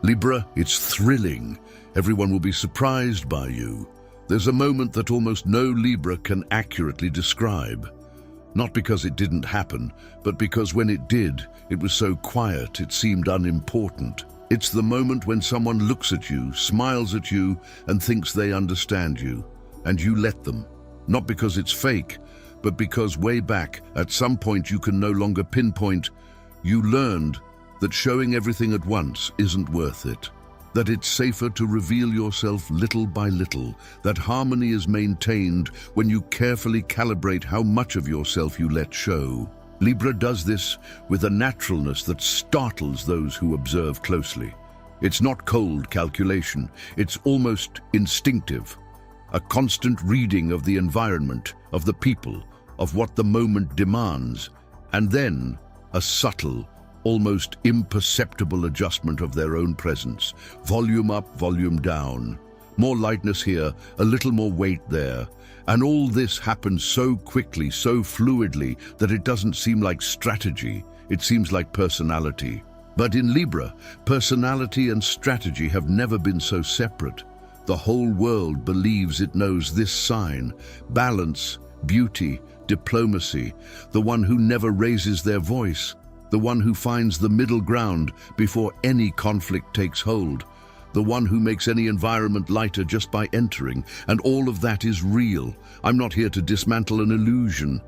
Libra, it's thrilling. Everyone will be surprised by you. There's a moment that almost no Libra can accurately describe. Not because it didn't happen, but because when it did, it was so quiet it seemed unimportant. It's the moment when someone looks at you, smiles at you, and thinks they understand you, and you let them. Not because it's fake, but because way back, at some point you can no longer pinpoint, you learned that showing everything at once isn't worth it. That it's safer to reveal yourself little by little, that harmony is maintained when you carefully calibrate how much of yourself you let show. Libra does this with a naturalness that startles those who observe closely. It's not cold calculation, it's almost instinctive. A constant reading of the environment, of the people, of what the moment demands, and then a subtle, almost imperceptible adjustment of their own presence. Volume up, volume down. More lightness here, a little more weight there. And all this happens so quickly, so fluidly, that it doesn't seem like strategy. It seems like personality. But in Libra, personality and strategy have never been so separate. The whole world believes it knows this sign: balance, beauty, diplomacy, the one who never raises their voice, the one who finds the middle ground before any conflict takes hold, the one who makes any environment lighter just by entering, and all of that is real. I'm not here to dismantle an illusion.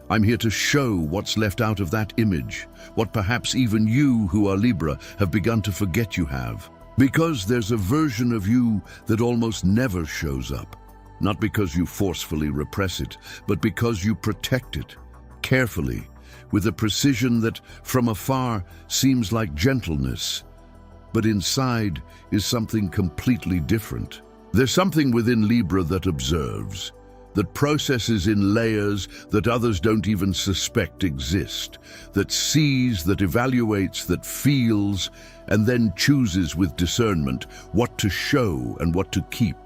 I'm here to show what's left out of that image, what perhaps even you who are Libra have begun to forget you have. Because there's a version of you that almost never shows up. Not because you forcefully repress it, but because you protect it, carefully, with a precision that, from afar, seems like gentleness, but inside is something completely different. There's something within Libra that observes, that processes in layers that others don't even suspect exist, that sees, that evaluates, that feels, and then chooses with discernment what to show and what to keep.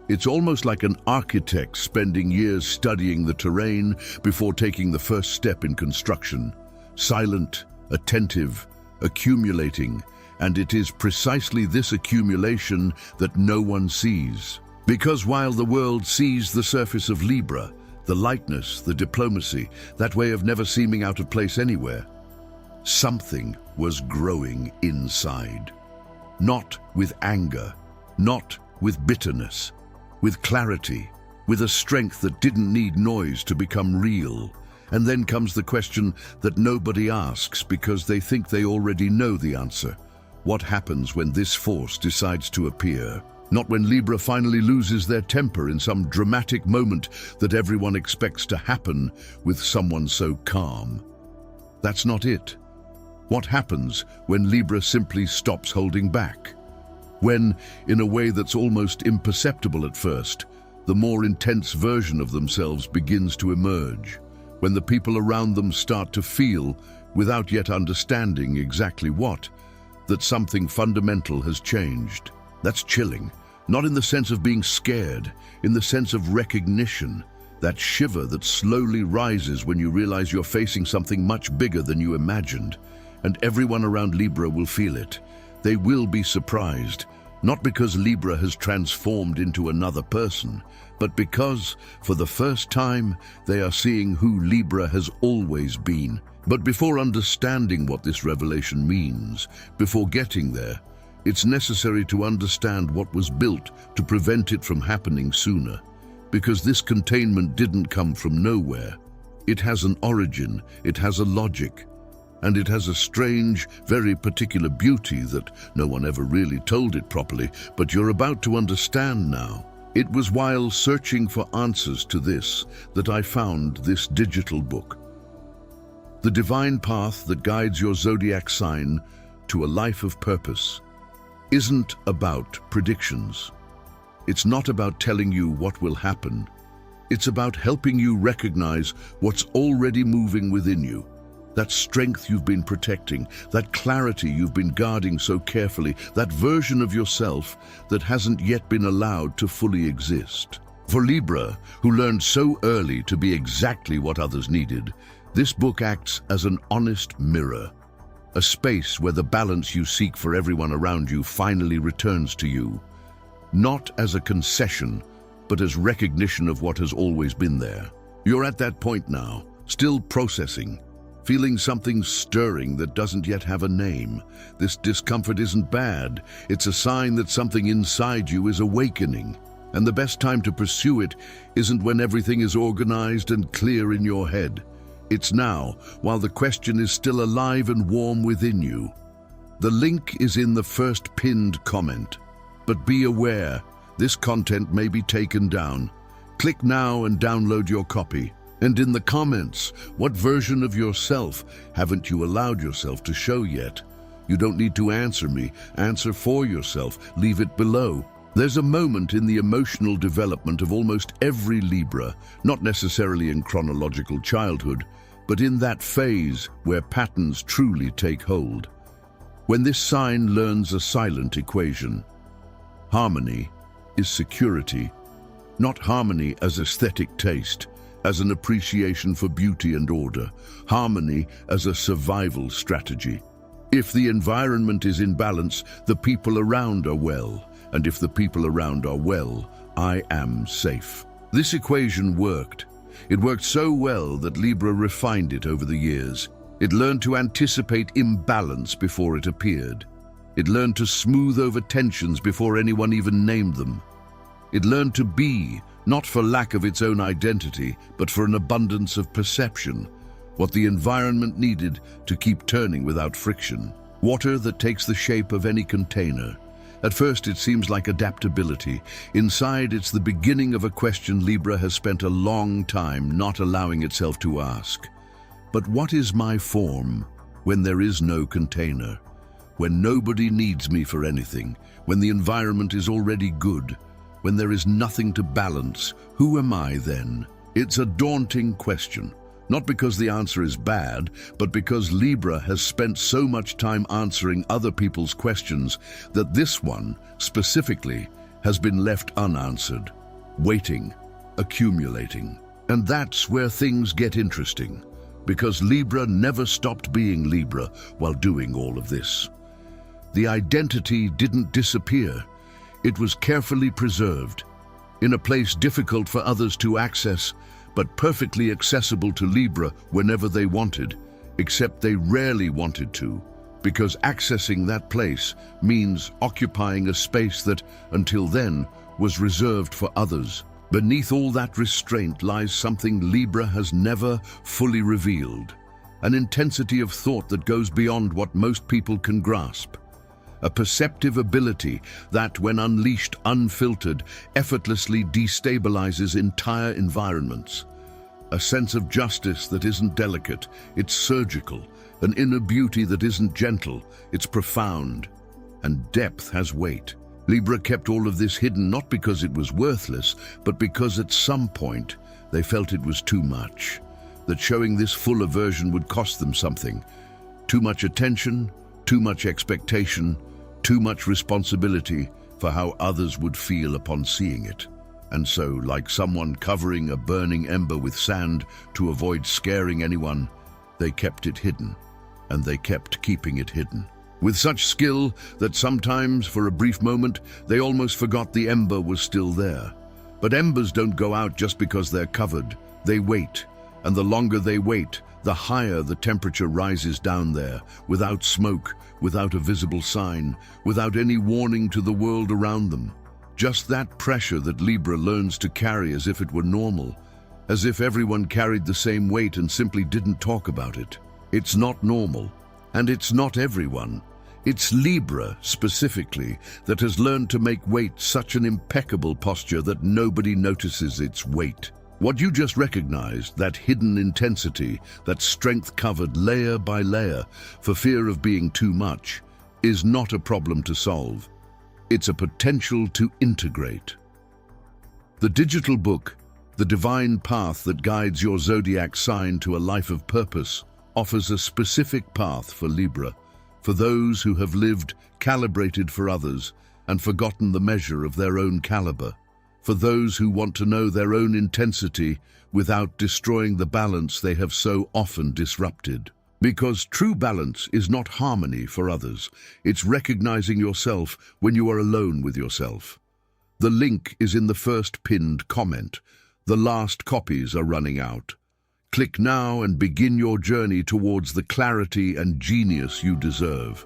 It's almost like an architect spending years studying the terrain before taking the first step in construction. Silent, attentive, accumulating, and it is precisely this accumulation that no one sees. Because while the world sees the surface of Libra, the lightness, the diplomacy, that way of never seeming out of place anywhere, something was growing inside. Not with anger, not with bitterness, with clarity, with a strength that didn't need noise to become real. And then comes the question that nobody asks because they think they already know the answer. What happens when this force decides to appear? Not when Libra finally loses their temper in some dramatic moment that everyone expects to happen with someone so calm. That's not it. What happens when Libra simply stops holding back? When, in a way that's almost imperceptible at first, the more intense version of themselves begins to emerge. When the people around them start to feel, without yet understanding exactly what, that something fundamental has changed. That's chilling. Not in the sense of being scared, in the sense of recognition. That shiver that slowly rises when you realize you're facing something much bigger than you imagined. And everyone around Libra will feel it. They will be surprised, not because Libra has transformed into another person, but because, for the first time, they are seeing who Libra has always been. But before understanding what this revelation means, before getting there, it's necessary to understand what was built to prevent it from happening sooner. Because this containment didn't come from nowhere. It has an origin, it has a logic, and it has a strange, very particular beauty that no one ever really told it properly, but you're about to understand now. It was while searching for answers to this that I found this digital book. The divine path that guides your zodiac sign to a life of purpose isn't about predictions. It's not about telling you what will happen. It's about helping you recognize what's already moving within you. That strength you've been protecting, that clarity you've been guarding so carefully, that version of yourself that hasn't yet been allowed to fully exist. For Libra, who learned so early to be exactly what others needed, this book acts as an honest mirror. a space where the balance you seek for everyone around you finally returns to you, not as a concession, but as recognition of what has always been there. You're at that point now, still processing, feeling something stirring that doesn't yet have a name. This discomfort isn't bad. It's a sign that something inside you is awakening. And the best time to pursue it isn't when everything is organized and clear in your head. It's now, while the question is still alive and warm within you. The link is in the first pinned comment. But be aware, this content may be taken down. Click now and download your copy. And in the comments, what version of yourself haven't you allowed yourself to show yet? You don't need to answer me. Answer for yourself. Leave it below. There's a moment in the emotional development of almost every Libra, not necessarily in chronological childhood, but in that phase where patterns truly take hold. When this sign learns a silent equation. Harmony is security, not harmony as aesthetic taste, as an appreciation for beauty and order, harmony as a survival strategy. If the environment is in balance, the people around are well, and if the people around are well, I am safe. This equation worked. It worked so well that Libra refined it over the years. It learned to anticipate imbalance before it appeared. It learned to smooth over tensions before anyone even named them. It learned to be, not for lack of its own identity, but for an abundance of perception, what the environment needed to keep turning without friction. Water that takes the shape of any container. At first it seems like adaptability. Inside it's the beginning of a question Libra has spent a long time not allowing itself to ask. But what is my form when there is no container? When nobody needs me for anything? When the environment is already good? When there is nothing to balance? Who am I then? It's a daunting question. Not because the answer is bad, but because Libra has spent so much time answering other people's questions that this one, specifically, has been left unanswered, waiting, accumulating. And that's where things get interesting, because Libra never stopped being Libra while doing all of this. The identity didn't disappear. It was carefully preserved, in a place difficult for others to access, but perfectly accessible to Libra whenever they wanted, except they rarely wanted to, because accessing that place means occupying a space that, until then, was reserved for others. Beneath all that restraint lies something Libra has never fully revealed, an intensity of thought that goes beyond what most people can grasp. A perceptive ability that, when unleashed unfiltered, effortlessly destabilizes entire environments. A sense of justice that isn't delicate, it's surgical. An inner beauty that isn't gentle, it's profound. And depth has weight. Libra kept all of this hidden not because it was worthless, but because at some point they felt it was too much. That showing this fuller version would cost them something. Too much attention, too much expectation, too much responsibility for how others would feel upon seeing it. And so, like someone covering a burning ember with sand to avoid scaring anyone, they kept it hidden, and they kept keeping it hidden. With such skill that sometimes, for a brief moment, they almost forgot the ember was still there. But embers don't go out just because they're covered. They wait, and the longer they wait, the higher the temperature rises down there, without smoke, without a visible sign, without any warning to the world around them. Just that pressure that Libra learns to carry as if it were normal, as if everyone carried the same weight and simply didn't talk about it. It's not normal, and it's not everyone. It's Libra, specifically, that has learned to make weight such an impeccable posture that nobody notices its weight. What you just recognized, that hidden intensity, that strength covered layer by layer for fear of being too much, is not a problem to solve. It's a potential to integrate. The digital book, The Divine Path That Guides Your Zodiac Sign to a Life of Purpose, offers a specific path for Libra, for those who have lived calibrated for others and forgotten the measure of their own caliber. For those who want to know their own intensity without destroying the balance they have so often disrupted. Because true balance is not harmony for others. It's recognizing yourself when you are alone with yourself. The link is in the first pinned comment. The last copies are running out. Click now and begin your journey towards the clarity and genius you deserve.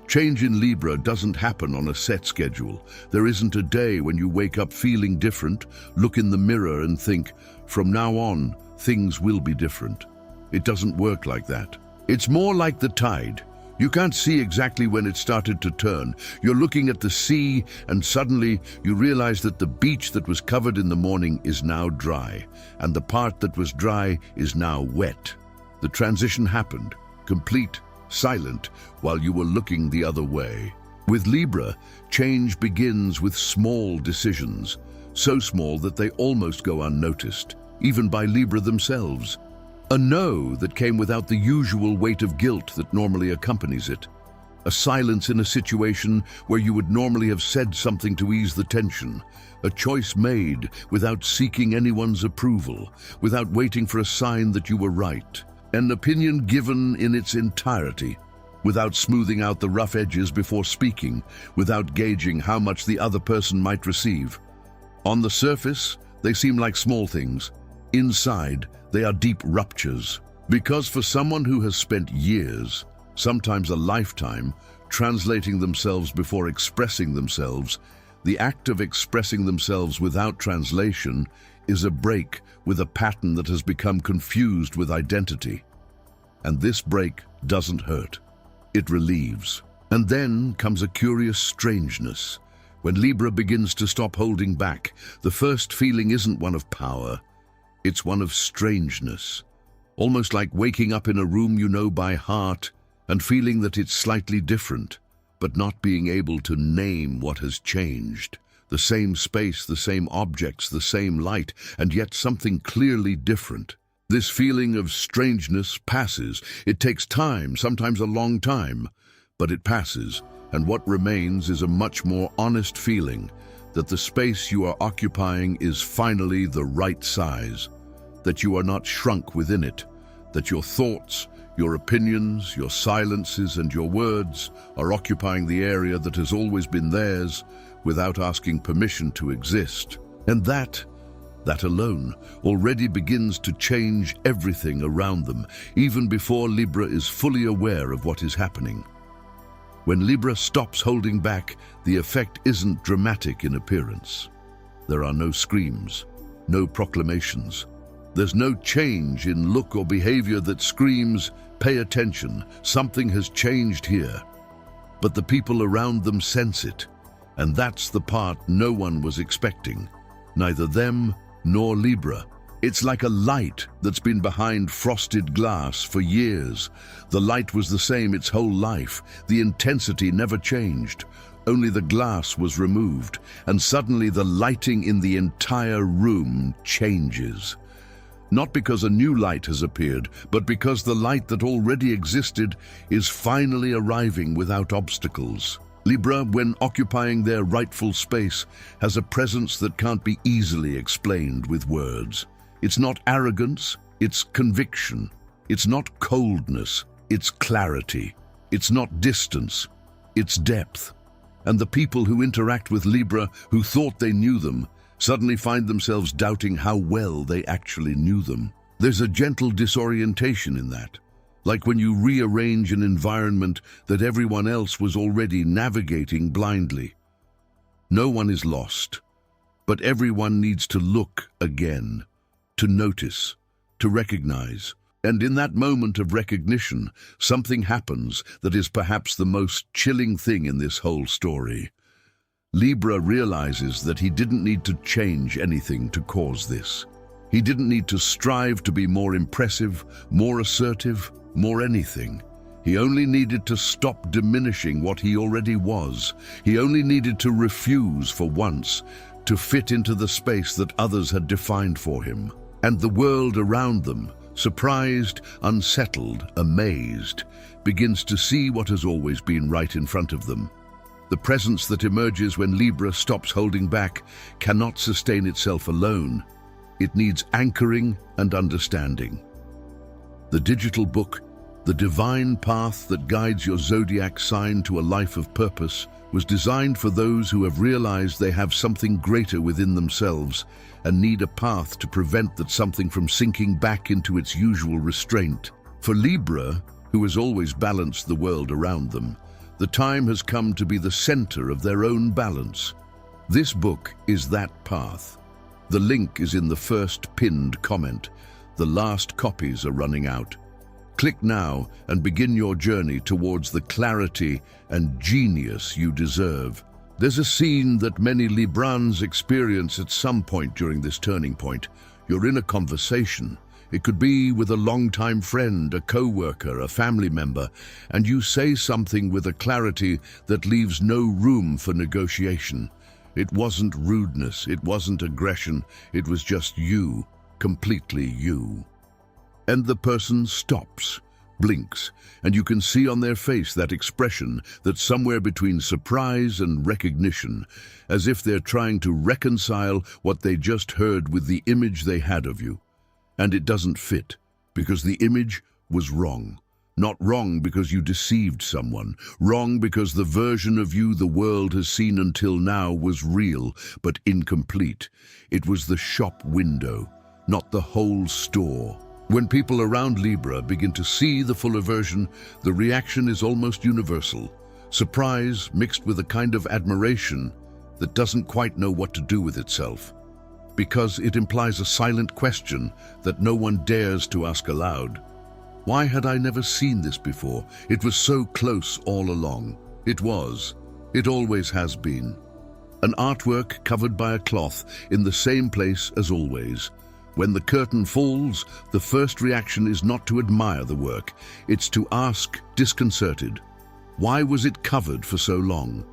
Change in Libra doesn't happen on a set schedule. There isn't a day when you wake up feeling different, look in the mirror and think, from now on, things will be different. It doesn't work like that. It's more like the tide. You can't see exactly when it started to turn. You're looking at the sea and suddenly you realize that the beach that was covered in the morning is now dry, and the part that was dry is now wet. The transition happened, complete, silent, while you were looking the other way. With Libra, change begins with small decisions, so small that they almost go unnoticed, even by Libra themselves. A no that came without the usual weight of guilt that normally accompanies it. A silence in a situation where you would normally have said something to ease the tension. A choice made without seeking anyone's approval, without waiting for a sign that you were right. An opinion given in its entirety, without smoothing out the rough edges before speaking, without gauging how much the other person might receive. On the surface, they seem like small things. Inside, they are deep ruptures. Because for someone who has spent years, sometimes a lifetime, translating themselves before expressing themselves, the act of expressing themselves without translation is a break with a pattern that has become confused with identity. And this break doesn't hurt. It relieves. And then comes a curious strangeness. When Libra begins to stop holding back, the first feeling isn't one of power. It's one of strangeness, almost like waking up in a room you know by heart and feeling that it's slightly different, but not being able to name what has changed. The same space, the same objects, the same light, and yet something clearly different. This feeling of strangeness passes. It takes time, sometimes a long time, but it passes, and what remains is a much more honest feeling that the space you are occupying is finally the right size, that you are not shrunk within it, that your thoughts, your opinions, your silences and your words are occupying the area that has always been theirs without asking permission to exist. And that alone already begins to change everything around them, even before Libra is fully aware of what is happening. When Libra stops holding back, the effect isn't dramatic in appearance. There are no screams, no proclamations. There's no change in look or behavior that screams, "Pay attention, something has changed here." But the people around them sense it, and that's the part no one was expecting, neither them nor Libra. It's like a light that's been behind frosted glass for years. The light was the same its whole life. The intensity never changed. Only the glass was removed, and suddenly the lighting in the entire room changes. Not because a new light has appeared, but because the light that already existed is finally arriving without obstacles. Libra, when occupying their rightful space, has a presence that can't be easily explained with words. It's not arrogance, it's conviction. It's not coldness, it's clarity. It's not distance, it's depth. And the people who interact with Libra, who thought they knew them, suddenly find themselves doubting how well they actually knew them. There's a gentle disorientation in that, like when you rearrange an environment that everyone else was already navigating blindly. No one is lost, but everyone needs to look again, to notice, to recognize. And in that moment of recognition, something happens that is perhaps the most chilling thing in this whole story. Libra realizes that he didn't need to change anything to cause this. He didn't need to strive to be more impressive, more assertive, more anything. He only needed to stop diminishing what he already was. He only needed to refuse for once to fit into the space that others had defined for him. And the world around them, surprised, unsettled, amazed, begins to see what has always been right in front of them. The presence that emerges when Libra stops holding back cannot sustain itself alone. It needs anchoring and understanding. The digital book The divine path that guides your zodiac sign to a life of purpose was designed for those who have realized they have something greater within themselves and need a path to prevent that something from sinking back into its usual restraint. For Libra, who has always balanced the world around them, the time has come to be the center of their own balance. This book is that path. The link is in the first pinned comment. The last copies are running out. Click now and begin your journey towards the clarity and genius you deserve. There's a scene that many Librans experience at some point during this turning point. You're in a conversation. It could be with a longtime friend, a co-worker, a family member, and you say something with a clarity that leaves no room for negotiation. It wasn't rudeness, it wasn't aggression, it was just you, completely you. And the person stops, blinks, and you can see on their face that expression that's somewhere between surprise and recognition, as if they're trying to reconcile what they just heard with the image they had of you. And it doesn't fit, because the image was wrong. Not wrong because you deceived someone, wrong because the version of you the world has seen until now was real, but incomplete. It was the shop window, not the whole store. When people around Libra begin to see the fuller version, the reaction is almost universal. Surprise mixed with a kind of admiration that doesn't quite know what to do with itself, because it implies a silent question that no one dares to ask aloud. Why had I never seen this before? It was so close all along. It was. It always has been. An artwork covered by a cloth in the same place as always. When the curtain falls, the first reaction is not to admire the work. It's to ask, disconcerted, why was it covered for so long?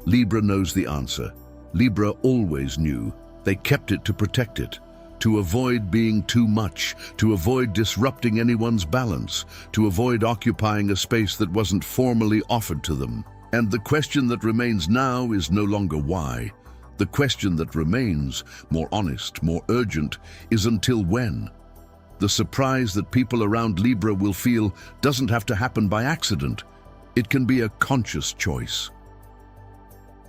Libra knows the answer. Libra always knew. They kept it to protect it, to avoid being too much, to avoid disrupting anyone's balance, to avoid occupying a space that wasn't formally offered to them. And the question that remains now is no longer why. The question that remains, more honest, more urgent, is until when? The surprise that people around Libra will feel doesn't have to happen by accident. It can be a conscious choice.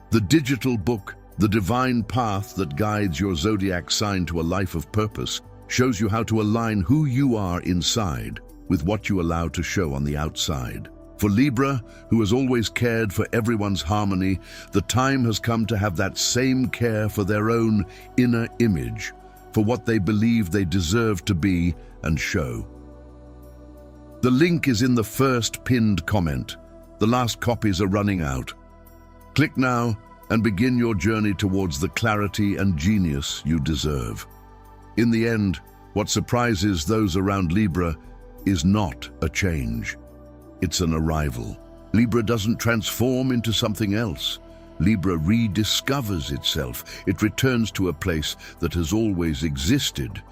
The digital book, The Divine Path That Guides Your Zodiac Sign to a Life of Purpose, shows you how to align who you are inside with what you allow to show on the outside. For Libra, who has always cared for everyone's harmony, the time has come to have that same care for their own inner image, for what they believe they deserve to be and show. The link is in the first pinned comment. The last copies are running out. Click now and begin your journey towards the clarity and genius you deserve. In the end, what surprises those around Libra is not a change. It's an arrival. Libra doesn't transform into something else. Libra rediscovers itself. It returns to a place that has always existed,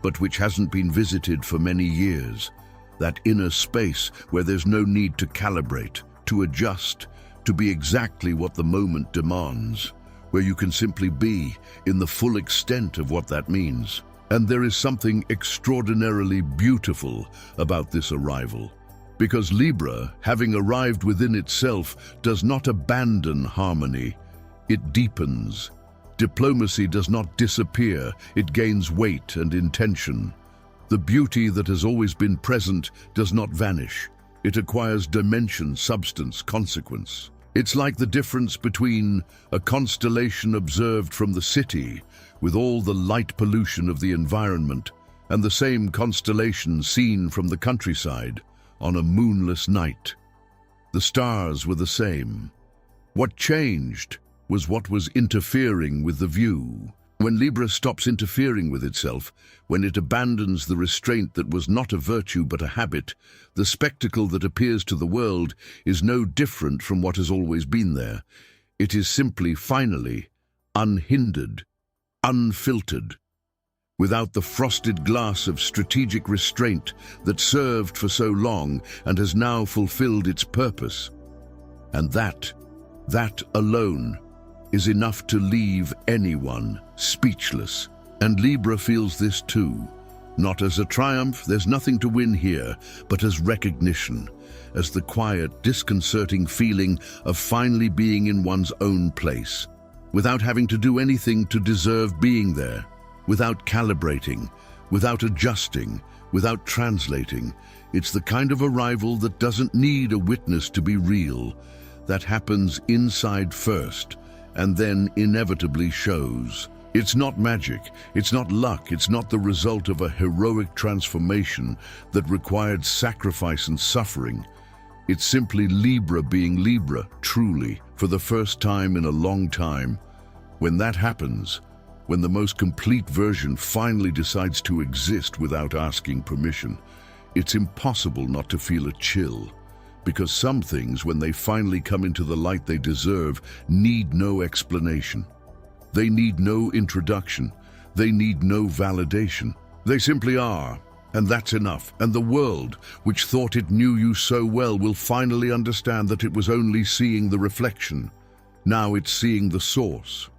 but which hasn't been visited for many years. That inner space where there's no need to calibrate, to adjust, to be exactly what the moment demands, where you can simply be in the full extent of what that means. And there is something extraordinarily beautiful about this arrival. Because Libra, having arrived within itself, does not abandon harmony, it deepens. Diplomacy does not disappear, it gains weight and intention. The beauty that has always been present does not vanish. It acquires dimension, substance, consequence. It's like the difference between a constellation observed from the city, with all the light pollution of the environment, and the same constellation seen from the countryside, on a moonless night. The stars were the same. What changed was what was interfering with the view. When Libra stops interfering with itself, when it abandons the restraint that was not a virtue but a habit, the spectacle that appears to the world is no different from what has always been there. It is simply, finally, unhindered, unfiltered, without the frosted glass of strategic restraint that served for so long and has now fulfilled its purpose. And that alone is enough to leave anyone speechless. And Libra feels this too. Not as a triumph, there's nothing to win here, but as recognition, as the quiet, disconcerting feeling of finally being in one's own place, without having to do anything to deserve being there, without calibrating, without adjusting, without translating. It's the kind of arrival that doesn't need a witness to be real, that happens inside first, and then inevitably shows. It's not magic, it's not luck, it's not the result of a heroic transformation that required sacrifice and suffering. It's simply Libra being Libra, truly, for the first time in a long time. When that happens, when the most complete version finally decides to exist without asking permission, it's impossible not to feel a chill. Because some things, when they finally come into the light they deserve, need no explanation. They need no introduction. They need no validation. They simply are, and that's enough. And the world, which thought it knew you so well, will finally understand that it was only seeing the reflection. Now it's seeing the source.